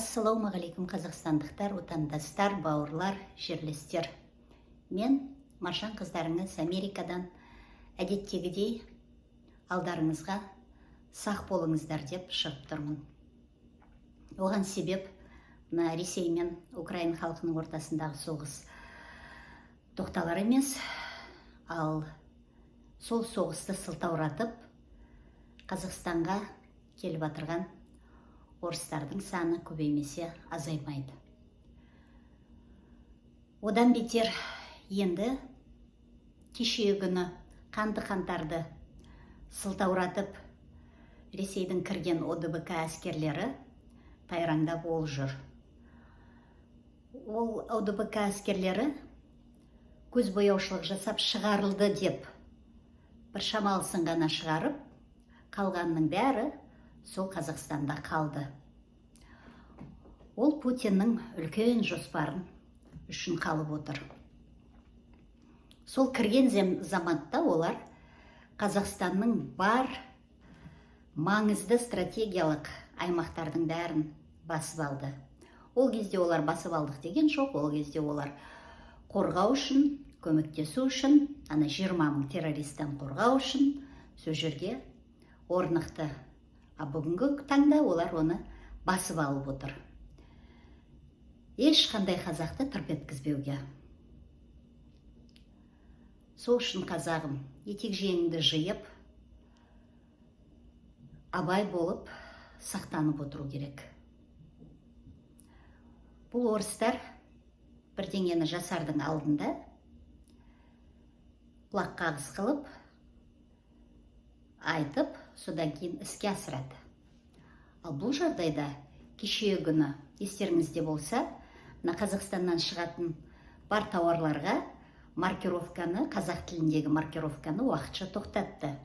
Ассалаумағалейкум қазақстандықтар, отандастар, бауырлар, жерлестер. Мен Маржан қыздарыңыз Америкадан әдеттегідей алдарыңызға сақ болыңыздар деп шығып тұрмын. Оған себеп мына Ресей мен Украина халқының ортасындағы соғыс тоқталар емес, ал сол соғысты сылтауратып Қазақстанға келіп отырған орыстардың саны көбеймесе азаймайды. Одан бетер енді кеше күні қанды қаңтарды сылтауратып Ресейдің кірген ОДБК әскерлері тайраңдап ол жүр. Ол ОДБК әскерлері көзбояушылық жасап шығарылды деп бір шамалысын ғана шығарып, қалғанның бәрі сол Қазақстанда қалды. Ол Путиннің үлкен жоспарын үшін қалып отыр. Сол кірген заматта олар Қазақстанның бар маңызды стратегиялық аймақтардың бәрін басып алды. Ол кезде олар басып алдық деген жоқ, ол кезде олар қорғау үшін, көмектесу үшін, 20 мың террористтен қорғау үшін сол жерге орнықты. А бүгінгі таңда олар оны басып алып отыр. Ешқандай қазақты тырп еткізбеуге. Сол үшін қазағым, етек жеңіңді жиып, абай болып, сақтанып отыру керек. Бұл орыстар бірдеңені жасардың алдында құлақ қағыс қылып, айтып, содан кейін іске асырады. Ал бұл жағдайда кеше күні естеріңізде болса, Қазақстаннан шығатын бар тауарларға маркировканы, қазақ тіліндегі маркировканы уақытша тоқтатты.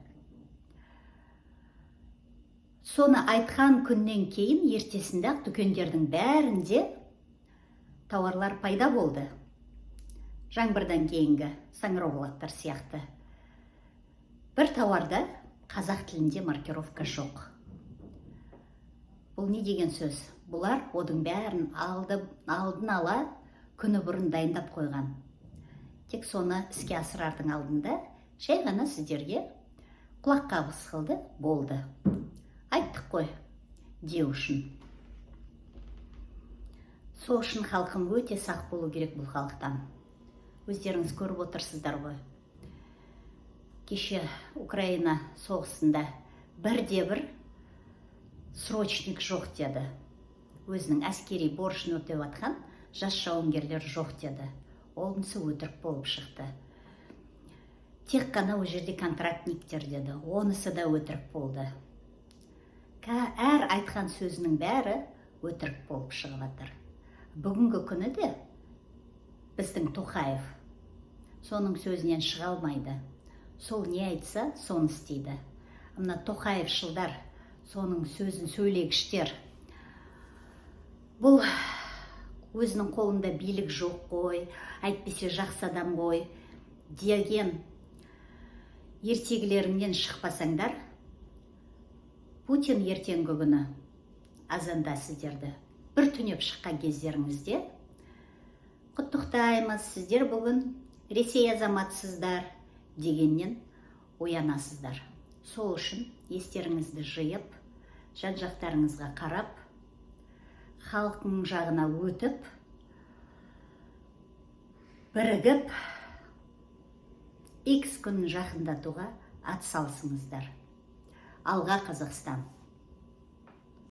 Соны айтқан күннен кейін ертесінде дүкендердің бәрінде тауарлар пайда болды. Жаңбырдан кейінгі саңырауқұлақтар сияқты. Бір тауарда қазақ тілінде маркировка жоқ. Бұл не деген сөз? Бұлар одың бәрін алдын ала күні бұрын дайындап қойған. Тек соны іске асырардың алдында жай ғана сіздерге құлақ қағыс қылды, болды. Айттық қой, деу үшін. Сол үшін халқым өте сақ болу керек бұл халықтан. Өздеріңіз көріп отырсыздар ғой. Кеше Украина соғысында бірде-бір срочник жоқ деді. Өзінің әскери борышын өтеп атқан жас жауынгерлер жоқ деді. Онысы өтірік болып шықты. Тек қана ол жерде контрактниктер деді. Онысы да өтірік болды. Әр айтқан сөзінің бәрі өтірік болып шығып жатыр. Бүгінгі күні де біздің Тоқаев соның сөзінен шыға алмайды. Сол не айтса, соны істейді. Мына Тоқаевшылдар, соның сөзін сөйлегіштер. Бұл өзінің қолында билік жоқ қой, әйтпесе жақсы адам ғой деген ертегілеріңнен шықпасаңдар, Путин ертеңгі күні азанда сіздерді бір түнеп шыққан кездеріңізде құттықтаймыз, сіздер бүгін Ресей азаматсыздар дегеннен оянасыздар. Сол үшін естеріңізді жиып, жан-жақтарыңызға қарап, халықтың жағына өтіп, бірігіп, X күнін жақындатуға атсалысыңыздар. Алға Қазақстан!